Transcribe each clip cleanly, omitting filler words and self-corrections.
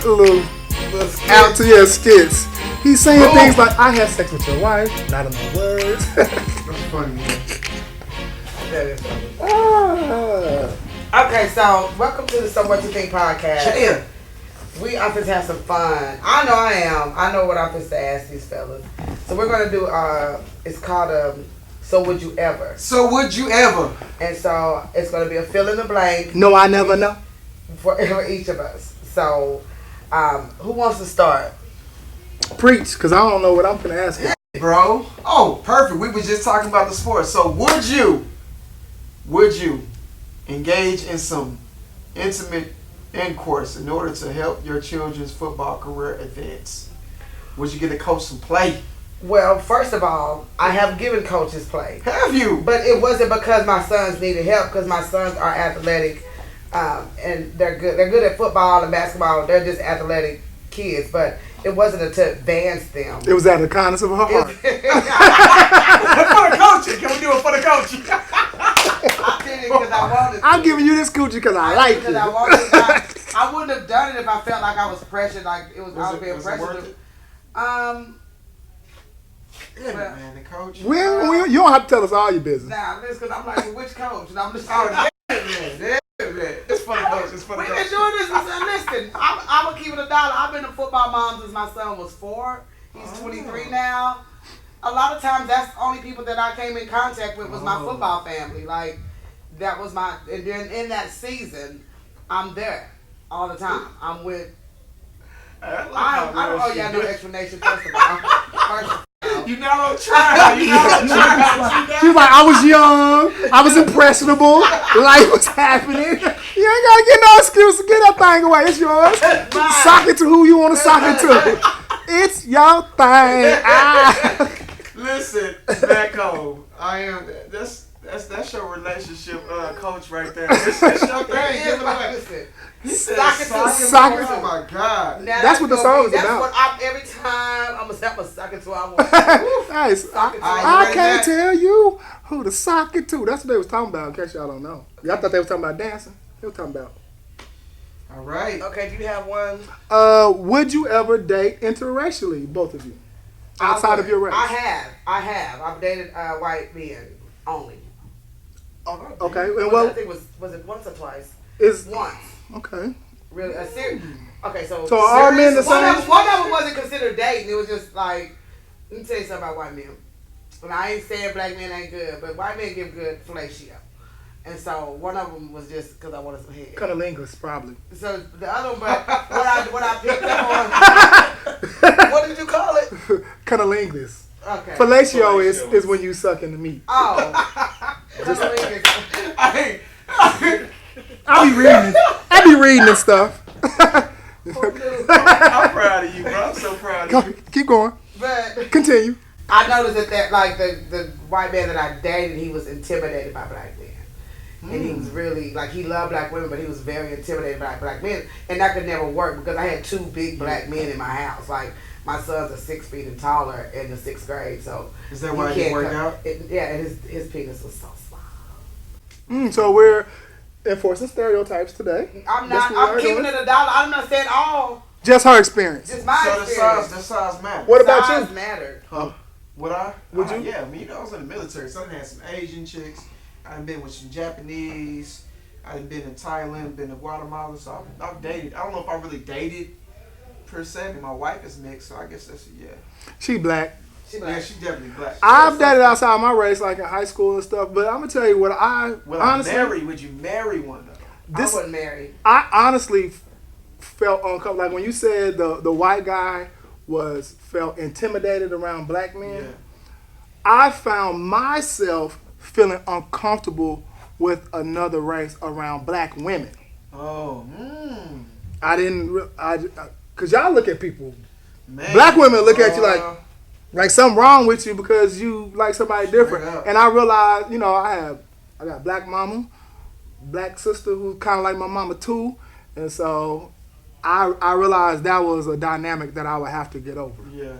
little out to your skits. He's saying things like, I had sex with your wife, not in my words. That's funny, man. That is funny. Okay, so welcome to the So What You Think podcast. Yeah. We are supposed to have some fun. I know I am. I know what I'm supposed to ask these fellas. So we're going to do, it's called So Would You Ever? So would you ever? And so it's going to be a fill in the blank. No, I never know. For each of us. So who wants to start? Preach, because I don't know what I'm going to ask you. Bro. Oh, perfect. We were just talking about the sports. So would you engage in some intimate intercourse in order to help your children's football career advance? Would you get a coach some play? Well, first of all, I have given coaches play. Have you? But it wasn't because my sons needed help, because my sons are athletic and they're good. They're good at football and basketball. They're just athletic kids, but it wasn't to advance them. It was out of the kindness of her heart. For the coaching. Can we do it for the coaching? I did it because I wanted to. I'm giving you this coochie because I like because you. I wanted to. I wouldn't have done it if I felt like I was pressured, like I was being pressured. Yeah, man, the coach. You don't have to tell us all your business. Nah, listen, because I'm like, well, which coach? And I'm just It's for the coach. It's for the We've coach. been doing this. Listen, I'm going to keep it $1. I've been a football mom since my son was 4. He's 23 now. A lot of times, that's the only people that I came in contact with was my football family. Like, that was my, and then in that season, I'm there all the time. I'm with, I don't owe y'all no explanation, first of all. You not on trial. You not on trial. She was like, I was young, I was impressionable, life was happening. You ain't gotta get no excuse to get that thing away. It's yours. Sock it to who you want to sock it to. It's your thing. Listen, Mack O, I am. That's your relationship coach right there. That's your thing. Give it away. Listen. He said Sock it. Oh my God. Now, That's what the song is that's about. What every time I'm going to have a sock it to, I want Nice. sock it to. I can't tell you who to sock it to. That's what they was talking about, in case y'all don't know. Y'all thought they was talking about dancing. They were talking about. All right. Okay, do you have one? Would you ever date interracially, both of you? Outside of your race? I have. I've dated white men only. Okay. And I well, think was it once or twice? is Once. okay. Really? Okay, so all men the same? One of them wasn't considered dating. It was just like, let me tell you something about white men. And I ain't saying black men ain't good, but white men give good fellatio. And so one of them was just because I wanted some head. Cunnilingus, probably. So the other one, but what I picked up on, what did you call it? Cunnilingus. Okay. Fellatio is when you suck in the meat. Oh. Cunnilingus. I be reading and stuff. I'm proud of you, bro. I'm so proud of you. Keep going. But Continue. I noticed that like the white man that I dated, he was intimidated by black men. And he was really, like, he loved black women, but he was very intimidated by black men. And that could never work because I had 2 big black men in my house. Like, my sons are 6 feet and taller in the 6th grade, so. Is that why it didn't work out? Yeah, and his penis was so small. So we're enforcing stereotypes today. I'm keeping it $1. I'm not saying all. Just her experience. Just my experience. The size matters. What about size you? mattered. Would I? Would you? Yeah, me, I was in the military, so I had some Asian chicks. I've been with some Japanese. I've been in Thailand, been in Guatemala, so I've dated. I don't know if I really dated per se, but my wife is mixed, so I guess that's a yeah. She black. Yeah, she's definitely black. I've dated outside my race, like in high school and stuff, but I'm gonna tell you what honestly. Would you marry one though? I wouldn't marry. I honestly felt uncomfortable. Like when you said the white guy felt intimidated around black men. Yeah. I found myself feeling uncomfortable with another race around black women. Oh, cause y'all look at people. man. Black women look at you like something wrong with you because you like somebody different. And I realized, I got black mama, black sister who's kind of like my mama too, and so I realized that was a dynamic that I would have to get over. Yeah.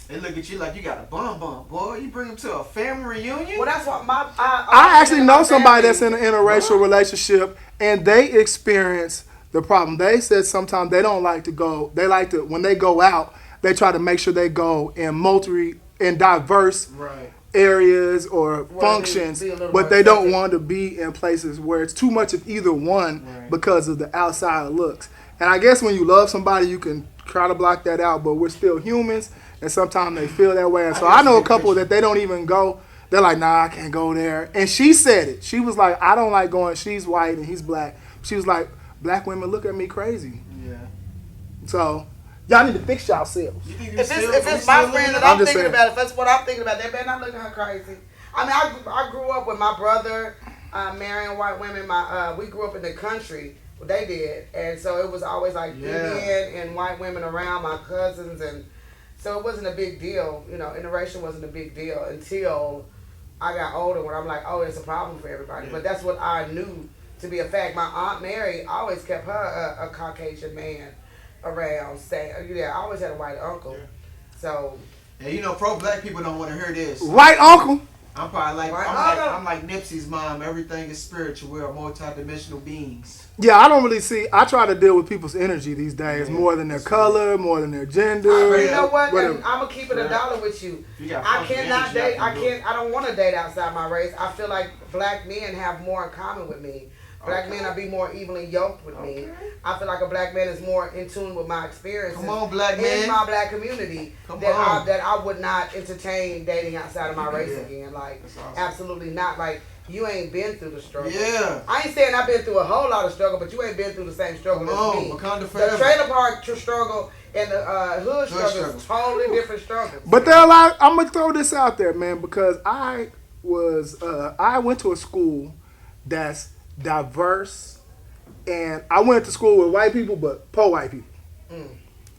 They look at you like you got a bum, boy. You bring them to a family reunion. Well, that's what I actually know somebody that's in an interracial relationship, and they experience the problem. They said sometimes they don't like to go. They like to when they go out, they try to make sure they go in diverse Right. areas or Well, functions, be a little but more they don't accepting. want to be in places where it's too much of either one Right. because of the outside looks. And I guess when you love somebody, you can try to block that out, but we're still humans, and sometimes they feel that way. And so I know a couple that they don't even go. They're like, nah, I can't go there. And she said it. She was like, I don't like going. She's white and he's black. She was like, black women look at me crazy. Yeah. So y'all need to fix yourselves. You think If it's my friend that I'm I'm just thinking saying. about, if that's what I'm thinking about, they better not look at her crazy. I mean, I grew up with my brother marrying white women. We grew up in the country. Well, they did, and so it was always like Indian and white women around my cousins, and so it wasn't a big deal. You know, interracial wasn't a big deal until I got older, when I'm like, oh, it's a problem for everybody. Yeah. But that's what I knew to be a fact. My Aunt Mary always kept her a Caucasian man around. I always had a white uncle. Yeah. So. And you know, pro-black people don't want to hear this. White uncle. I'm probably like, Right. I'm like Nipsey's mom. Everything is spiritual. We're multi-dimensional beings. Yeah, I don't really see. I try to deal with people's energy these days more than their color, more than their gender. You know what? whatever. And I'm gonna keep it $1 with you. You got I funky cannot energy, date. I can do I don't want to date outside my race. I feel like black men have more in common with me. Black men are be more evenly yoked with me. I feel like a black man is more in tune with my experiences. Come on, black man. In my black community, Come that on. I would not entertain dating outside of my race Yeah. again. Like, That's awesome. absolutely not. Like, you ain't been through the struggle. Yeah. I ain't saying I've been through a whole lot of struggle, but you ain't been through the same struggle Come on, as me. Wakanda The forever. trailer park struggle and the hood struggle struggle. is totally different struggles. But there are a lot. I'm gonna throw this out there, man, because I went to a school that's diverse, and I went to school with white people, but poor white people.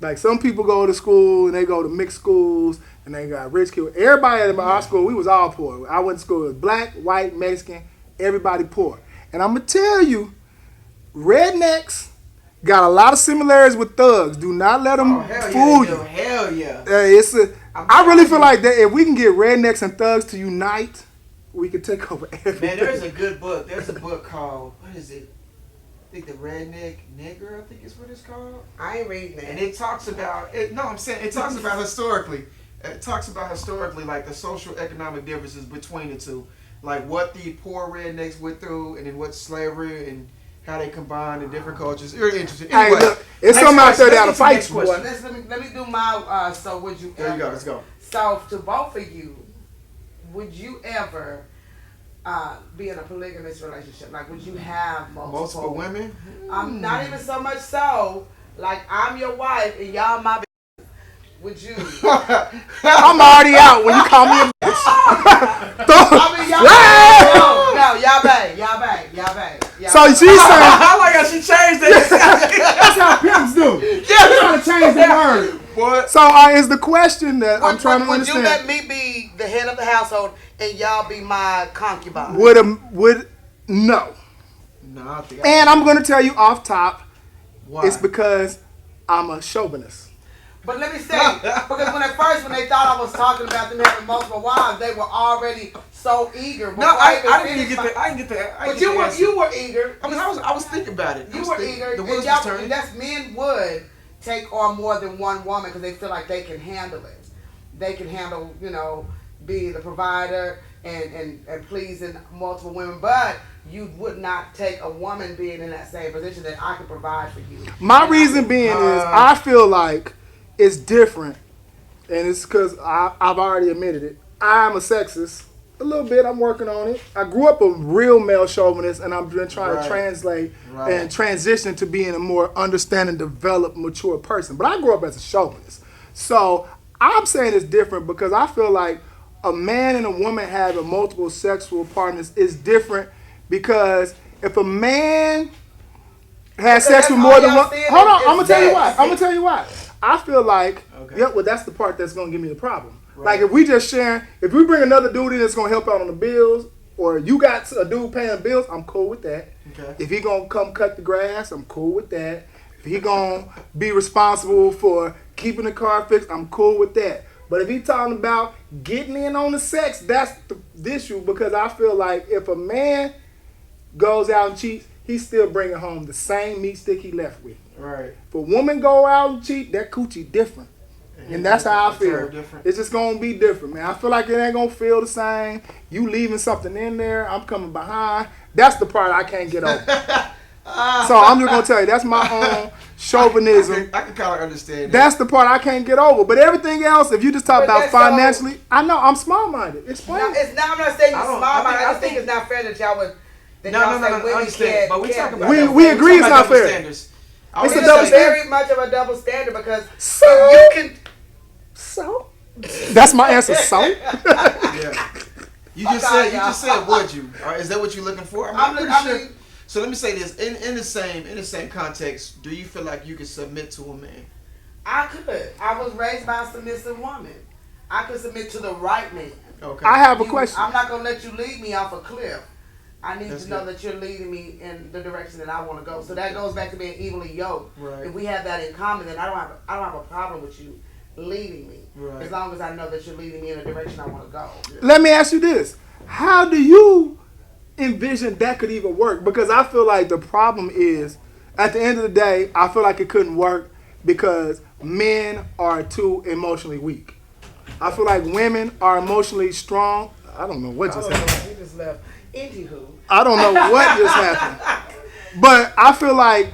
Like some people go to school and they go to mixed schools and they got rich kids. Everybody at our school, we was all poor. I went to school with black, white, Mexican, everybody poor. And I'm gonna tell you, rednecks got a lot of similarities with thugs. Do not let them fool you. Hell yeah. I really feel like that if we can get rednecks and thugs to unite, we can take over everything. Man, there's a good book. There's a book called, what is it? I think The Redneck Nigger, I think is what it's called. I ain't reading And that. it talks about it. No, I'm saying it talks about historically. It talks about historically, like the social economic differences between the two, like what the poor rednecks went through, and then what slavery and how they combined in different cultures. Very interesting. Hey, Anyway, look, it's next something out there question. that'll Let's get to fight next you, boy. question. Let me do my so would you There you ever. go. Let's go. So to both of you, would you ever be in a polygamous relationship? Like, would you have Multiple women. Not even so much so. Like, I'm your wife and y'all my business. Would you? I'm already out when you call me a bitch. I mean, y'all bae. So she's saying I like how she changed it. that's how pimps do. Yeah, you trying to change the word. What? So is the question that I'm trying to Would you let understand? me be the head of the household and y'all be my concubine? Would no? No, I think. And I'm gonna tell you off top, Why? it's because I'm a chauvinist. But let me say, because when they thought I was talking about them having multiple wives, they were already so eager. No, I didn't finished get that. I didn't get that. But you were eager. I mean, I was thinking about it. You were eager. The And wheels was y'all, turning. that's men would take on more than one woman because they feel like they can handle it. They can handle, being the provider and pleasing multiple women. But you would not take a woman being in that same position that I can provide for you. My reason being is I feel like it's different, and it's because I've already admitted it. I'm a sexist. A little bit. I'm working on it. I grew up a real male chauvinist, and I've been trying to translate and transition to being a more understanding, developed, mature person. But I grew up as a chauvinist. So I'm saying it's different because I feel like a man and a woman having multiple sexual partners is different because if a man has sex with more than one... Hold on, I'm going to tell you why. I feel like, that's the part that's going to give me the problem. Right. Like if we just sharing, if we bring another dude in that's gonna help out on the bills, or you got a dude paying bills, I'm cool with that. Okay. If he gonna come cut the grass, I'm cool with that. If he gonna be responsible for keeping the car fixed, I'm cool with that. But if he talking about getting in on the sex, that's the issue because I feel like if a man goes out and cheats, he's still bringing home the same meat stick he left with. Right. If a woman go out and cheat, that coochie different. And that's how I feel. It's just going to be different, man. I feel like it ain't going to feel the same. You leaving something in there, I'm coming behind. That's the part I can't get over. So I'm just going to tell you, that's my own chauvinism. I can kind of understand that. That's the part I can't get over. But everything else, if you just talk about financially, I know I'm small-minded. Explain. No, it's not. I'm not saying you're small-minded. I just think it's not fair that y'all would. No, I understand. But we talk about we agree it's not fair. It's a double standard. Very much of a double standard because so you can. So that's my answer. So yeah. You just said would you? Is that what you're looking for? I'm pretty sure. So let me say this in the same context. Do you feel like you could submit to a man? I could. I was raised by a submissive woman. I could submit to the right man. Okay. I have a question. I'm not gonna let you lead me off a cliff. I need to know that you're leading me in the direction that I want to go. So that goes back to being evenly yoked. Right. If we have that in common, then I don't have a problem with you leading me. Right. As long as I know that you're leading me in the direction I want to go. Yeah. Let me ask you this: how do you envision that could even work? Because I feel like the problem is, at the end of the day, I feel like it couldn't work because men are too emotionally weak. I feel like women are emotionally strong. I don't know what just happened. He just left. Anywho. I don't know what just happened. But I feel like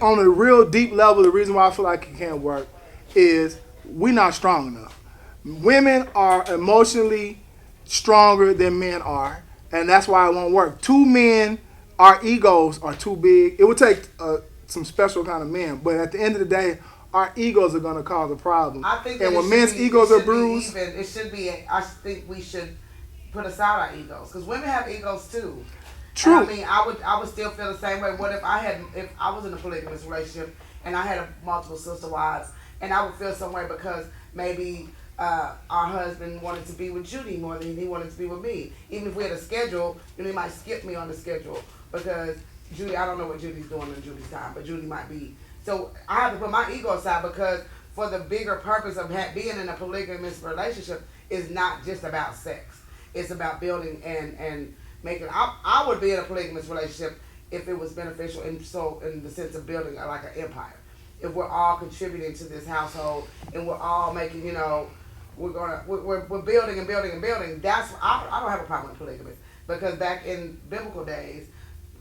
on a real deep level, the reason why I feel like it can't work is we're not strong enough. Women are emotionally stronger than men are, and that's why it won't work. Two men, our egos are too big. It would take some special kind of men, but at the end of the day, our egos are going to cause a problem. I think and when men's egos are bruised, it should be. I think we should put aside our egos because women have egos too. True. And I mean, I would still feel the same way. What if I was in a polygamous relationship and I had multiple sister wives, and I would feel some way because maybe our husband wanted to be with Judy more than he wanted to be with me. Even if we had a schedule, then he might skip me on the schedule because Judy. I don't know what Judy's doing in Judy's time, but Judy might be. So I have to put my ego aside because for the bigger purpose of being in a polygamous relationship is not just about sex. It's about building and making. I would be in a polygamous relationship if it was beneficial in the sense of building like an empire. If we're all contributing to this household and we're all making, we're building and building and building. That's I don't have a problem with polygamy because back in biblical days,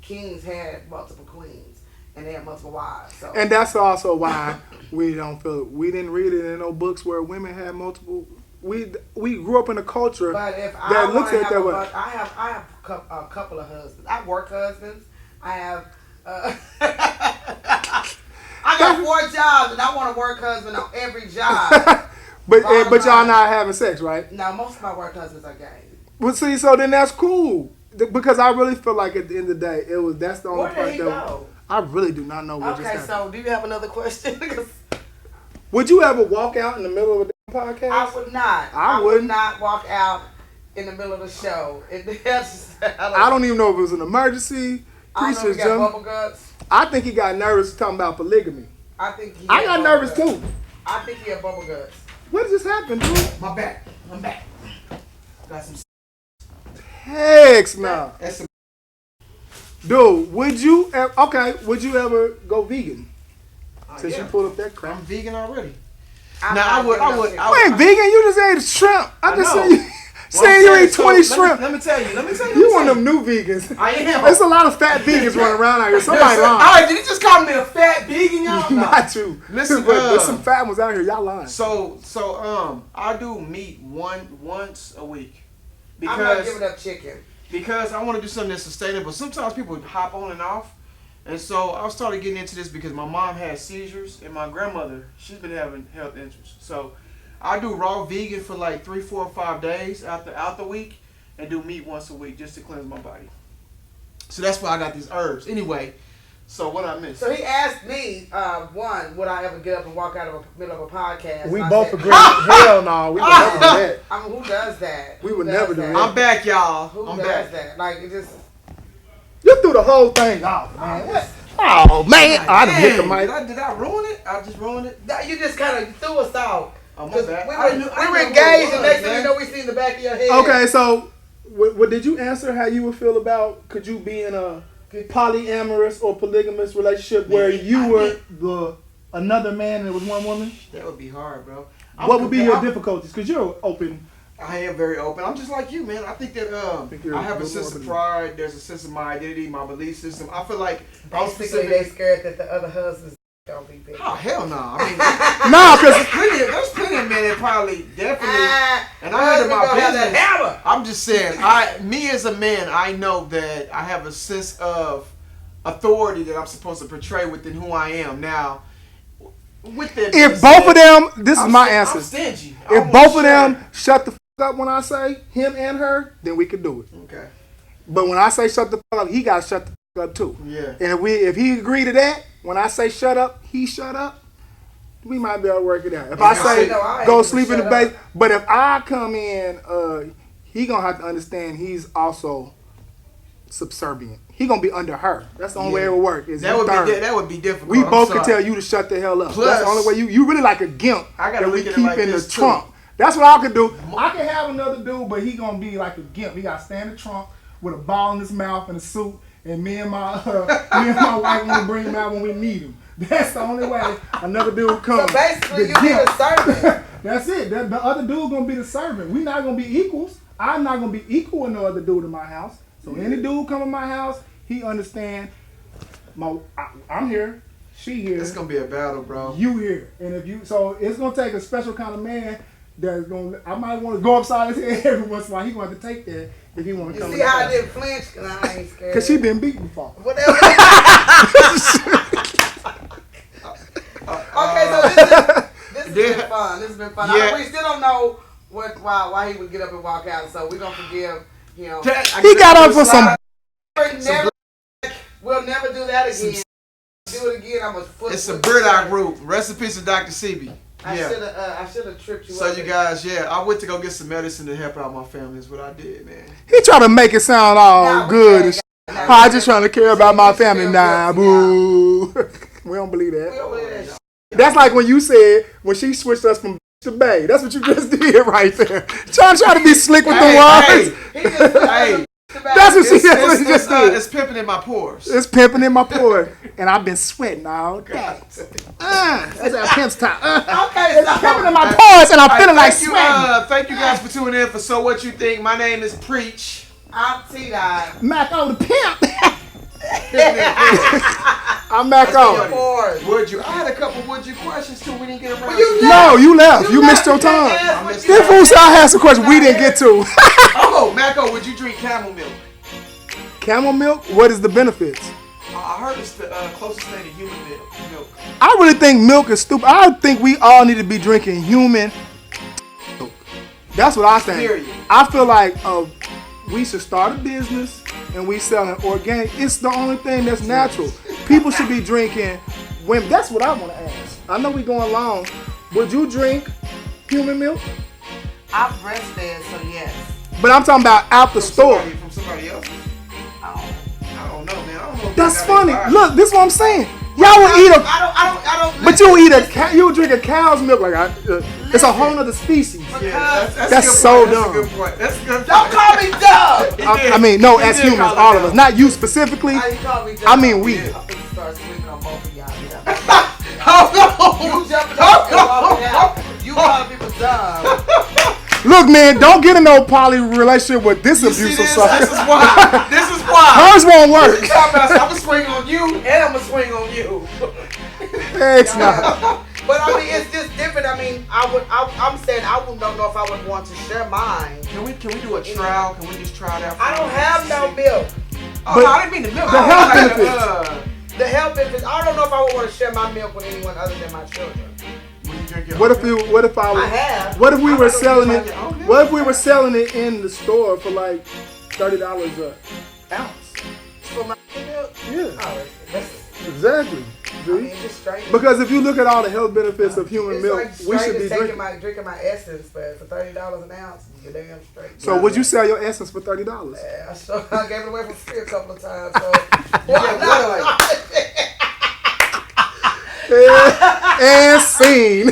kings had multiple queens. And they have multiple wives. So. And that's also why we don't feel it. We didn't read it in no books where women had multiple. We grew up in a culture that looks at it that way. I have a couple of husbands. I work husbands. I have. I got 4 jobs, and I want a work husband on every job. but y'all not having sex, right? No, most of my work husbands are gay. Well, see, so then that's cool because I really feel like at the end of the day, that's the only part Where did he go? I really do not know what just happened. Okay, so do you have another question? Would you ever walk out in the middle of a podcast? I would not. I would not walk out in the middle of the show. I don't even know if it was an emergency. I don't know if he got bubble guts. I think he got nervous talking about polygamy. I got nervous too. I think he had bubble guts. What just happened, dude? My back. I'm back. Got some. Heck no. That's some. Dude, would you ever go vegan? Since you pulled up that crap. I'm vegan already. I would. Wait, vegan? You just ate shrimp. I just saying you ate 20 shrimp. Let me tell you. You one of them new vegans. I am. There's a lot of fat vegans running around out here. Somebody lying. Alright, did you just call me a fat vegan, y'all? Not you. Listen, but there's some fat ones out here. Y'all lying. So I do meat once a week. I'm not giving up chicken. Because I want to do something that's sustainable. Sometimes people hop on and off. And so I started getting into this because my mom had seizures and my grandmother, she's been having health issues. So I do raw vegan for like 3, 4, 5 days out the week and do meat once a week just to cleanse my body. So that's why I got these herbs. Anyway, so what I missed. So he asked me, would I ever get up and walk out of the middle of a podcast? We both agreed. Hell no, we would never do that. I mean, who does that? We would never do that. I'm back, y'all. Who does that? Like, it just... You threw the whole thing off, man. Oh, man. I done hit the mic. Did I ruin it? I just ruined it? You just kind of threw us off. Oh, my bad. We were engaged, and next thing you know, we seen the back of your head. Okay, so what did you answer how you would feel about could you be in a polyamorous or polygamous relationship where you were another man and it was one woman? That would be hard, bro. What would be your difficulties? Because you're open. I am very open. I'm just like you, man. I think that I have a sense of pride. There's a sense of my identity, my belief system. I feel like basically they scared that the other husbands don't be big. Oh hell no! I mean, there's plenty of men that probably definitely. And I heard my business. I'm just saying, me as a man, I know that I have a sense of authority that I'm supposed to portray within who I am. Now, with that, if both of them, this is my answer. I'm stingy. If both of them shut the up when I say him and her, then we can do it. Okay. But when I say shut the fuck up, he got to shut the fuck up too. Yeah. And if he agree to that, when I say shut up, he shut up, we might be able to work it out. If I say go sleep in the base, but if I come in, he gonna have to understand he's also subservient. He gonna be under her. That's the only way it would work. That would be difficult. We both can tell you to shut the hell up. Plus, that's the only way you really like a gimp that we keep in the trunk. That's what I could do. I can have another dude, but he gonna be like a gimp. He gotta stand in the trunk with a ball in his mouth and a suit, and me and my wife want to bring him out when we need him. That's the only way another dude comes. So basically, you be the servant. That's it. The other dude gonna be the servant. We not gonna be equals. I'm not gonna be equal with no other dude in my house. So any dude come in my house, he understand. I'm here. She here. It's gonna be a battle, bro. You here, and so it's gonna take a special kind of man. I might want to go upside his head every once in a while. He gonna have to take that if he want to come. See how I didn't flinch? Cause I ain't scared. Cause she been beaten before. Whatever. Okay, so this has been fun. This has been fun. Yeah. We still don't know why he would get up and walk out. So we're gonna forgive him. He got up for some. We'll never do that again. Do it again. I'm a foot. It's a Burdock root. Recipes of Dr. Sebi. I should have tripped you up. So you guys, I went to go get some medicine to help out my family. Is what I did, man. He trying to make it sound all good and I just trying to care about my family. Nah, boo. We don't believe that. We don't believe that. That's like when you said when she switched us from to Bay. That's what you just did right there. Trying to be slick with the words. That's what she just did. It's pimping in my pores. It's pimping in my pores. And I've been sweating all day. That's our pimp's time. It's pimping in my pores and I'm feeling like sweating. Thank you guys for tuning in for So What You Think. My name is Preach. I'm T-Dot. Mack O the pimp. I'm Mack O. Would you? I had a couple would you questions too. We didn't get around. No, you left. You missed your time. This fool said I had some questions we didn't get to. Oh, Mack O, would you drink camel milk? Camel milk? What is the benefits? I heard it's the closest thing to human milk. I really think milk is stupid. I think we all need to be drinking human milk. That's what I think. Period. I feel like we should start a business and we selling organic. It's the only thing that's natural. People should be drinking women. That's what I want to ask. I know we going long. Would you drink human milk? I'm breastfed, so yes. But I'm talking about out the store. From somebody else? I don't know, man. I don't know. That's funny. Look, this is what I'm saying. Y'all would eat a. I don't. But you would eat you would drink a cow's milk like it's a whole other species. Yeah, that's so dumb. That's a good point. That's a good point. Don't call me dumb. I mean, no, as humans, all of us, not you specifically. I mean, we. I'm gonna start sleeping on both of y'all. Oh no! You jumping up and walking out. You calling people dumb. Look, man, don't get in no poly relationship with this abusive sucker. This is why. This is why. Hers won't work. I'm gonna swing on you, and I'm gonna swing on you. It's not. But I mean, it's just different. I mean, I'm saying I don't know if I would want to share mine. Can we do a trial? Can we just try that? I don't have no milk. Oh no, I didn't mean the milk. The health benefits. The health benefits. I don't know if I would want to share my milk with anyone other than my children. What if we were selling it? What if we were selling it in the store for like $30 an ounce? For my milk? Yeah. Oh, exactly. I mean, it's straight. Because if you look at all the health benefits of human milk, like we should be drinking my essence, but for $30 an ounce, you're damn straight. So would you sell your essence for $30? Yeah, I gave it away for free a couple of times. So. And scene.